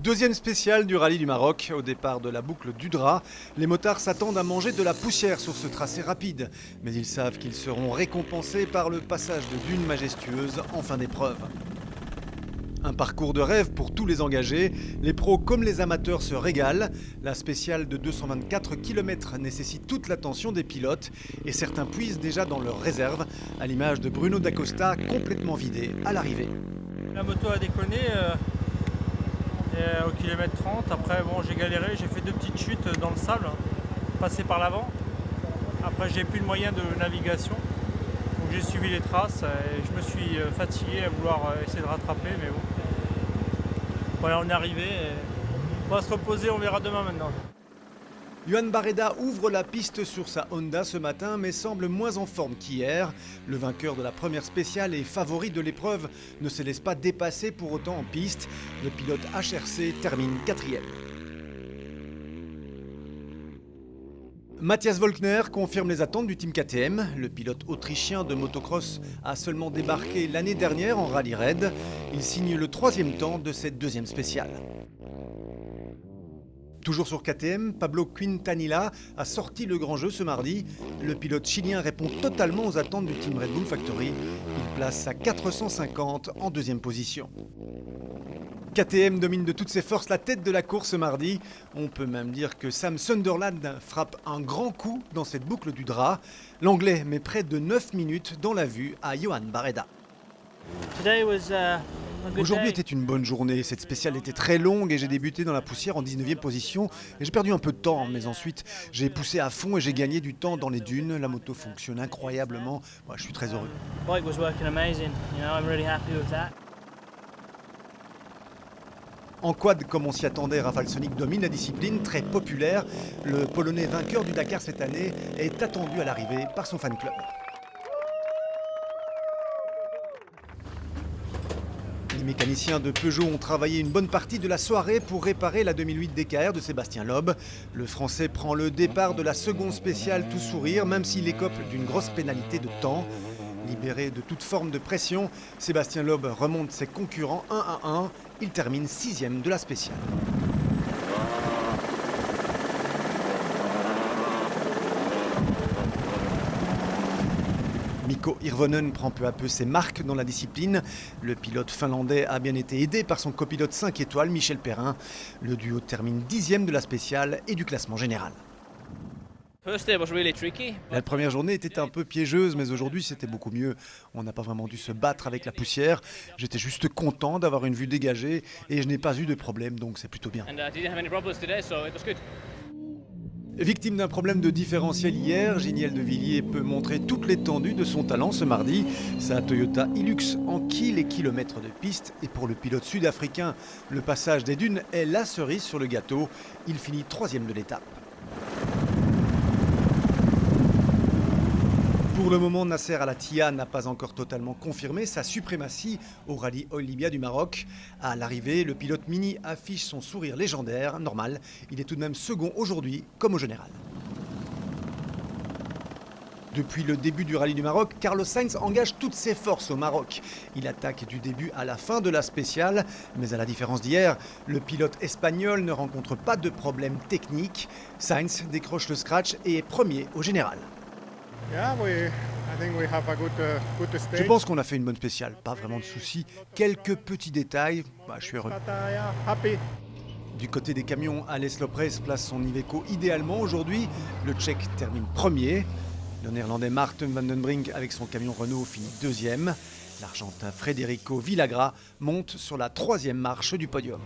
Deuxième spéciale du rallye du Maroc. Au départ de la boucle du Dra, les motards s'attendent à manger de la poussière sur ce tracé rapide. Mais ils savent qu'ils seront récompensés par le passage de dunes majestueuses en fin d'épreuve. Un parcours de rêve pour tous les engagés. Les pros comme les amateurs se régalent. La spéciale de 224 km nécessite toute l'attention des pilotes et certains puisent déjà dans leurs réserves, à l'image de Bruno D'Acosta complètement vidé à l'arrivée. La moto a déconné au kilomètre 30. Après, bon, j'ai galéré, j'ai fait 2 petites chutes dans le sable, passé par l'avant. Après, j'ai plus de moyen de navigation. Donc j'ai suivi les traces et je me suis fatigué à vouloir essayer de rattraper, mais bon. Voilà, on est arrivé. On va se reposer, on verra demain maintenant. Johan Barreda ouvre la piste sur sa Honda ce matin, mais semble moins en forme qu'hier. Le vainqueur de la première spéciale et favori de l'épreuve ne se laisse pas dépasser pour autant en piste. Le pilote HRC termine 4e. Matthias Volkner confirme les attentes du team KTM. Le pilote autrichien de motocross a seulement débarqué l'année dernière en rallye raid. Il signe le 3e temps de cette deuxième spéciale. Toujours sur KTM, Pablo Quintanilla a sorti le grand jeu ce mardi. Le pilote chilien répond totalement aux attentes du team Red Bull Factory. Il place sa 450 en deuxième position. KTM domine de toutes ses forces la tête de la course ce mardi. On peut même dire que Sam Sunderland frappe un grand coup dans cette boucle du Dra. L'Anglais met près de 9 minutes dans la vue à Johan Barreda. Aujourd'hui était une bonne journée. Cette spéciale était très longue et j'ai débuté dans la poussière en 19e position. Et j'ai perdu un peu de temps, mais ensuite j'ai poussé à fond et j'ai gagné du temps dans les dunes. La moto fonctionne incroyablement. Moi, je suis très heureux. En quad, comme on s'y attendait, Rafał Sonik domine la discipline, très populaire. Le Polonais vainqueur du Dakar cette année est attendu à l'arrivée par son fan club. Les mécaniciens de Peugeot ont travaillé une bonne partie de la soirée pour réparer la 2008 DKR de Sébastien Loeb. Le Français prend le départ de la seconde spéciale tout sourire, même s'il écope d'une grosse pénalité de temps. Libéré de toute forme de pression, Sébastien Loeb remonte ses concurrents 1 à 1. Il termine 6e de la spéciale. Mikko Hirvonen prend peu à peu ses marques dans la discipline. Le pilote finlandais a bien été aidé par son copilote 5 étoiles, Michel Perrin. Le duo termine 10e de la spéciale et du classement général. La première journée était un peu piégeuse, mais aujourd'hui c'était beaucoup mieux. On n'a pas vraiment dû se battre avec la poussière. J'étais juste content d'avoir une vue dégagée et je n'ai pas eu de problème, donc c'est plutôt bien. Victime d'un problème de différentiel hier, Giniel de Villiers peut montrer toute l'étendue de son talent ce mardi. Sa Toyota Hilux enquille les kilomètres de piste et pour le pilote sud-africain, le passage des dunes est la cerise sur le gâteau. Il finit 3e de l'étape. Pour le moment, Nasser Al-Attiyah n'a pas encore totalement confirmé sa suprématie au rallye Oil Libya du Maroc. À l'arrivée, le pilote Mini affiche son sourire légendaire, normal. Il est tout de même second aujourd'hui, comme au général. Depuis le début du rallye du Maroc, Carlos Sainz engage toutes ses forces au Maroc. Il attaque du début à la fin de la spéciale, mais à la différence d'hier, le pilote espagnol ne rencontre pas de problème technique. Sainz décroche le scratch et est premier au général. Je pense qu'on a fait une bonne spéciale, pas vraiment de soucis. Quelques petits détails, je suis heureux. Du côté des camions, Ales Lopez place son Iveco idéalement aujourd'hui. Le Tchèque termine premier. Le Néerlandais Maarten van den Brink avec son camion Renault finit 2e. L'Argentin Federico Villagra monte sur la 3e marche du podium.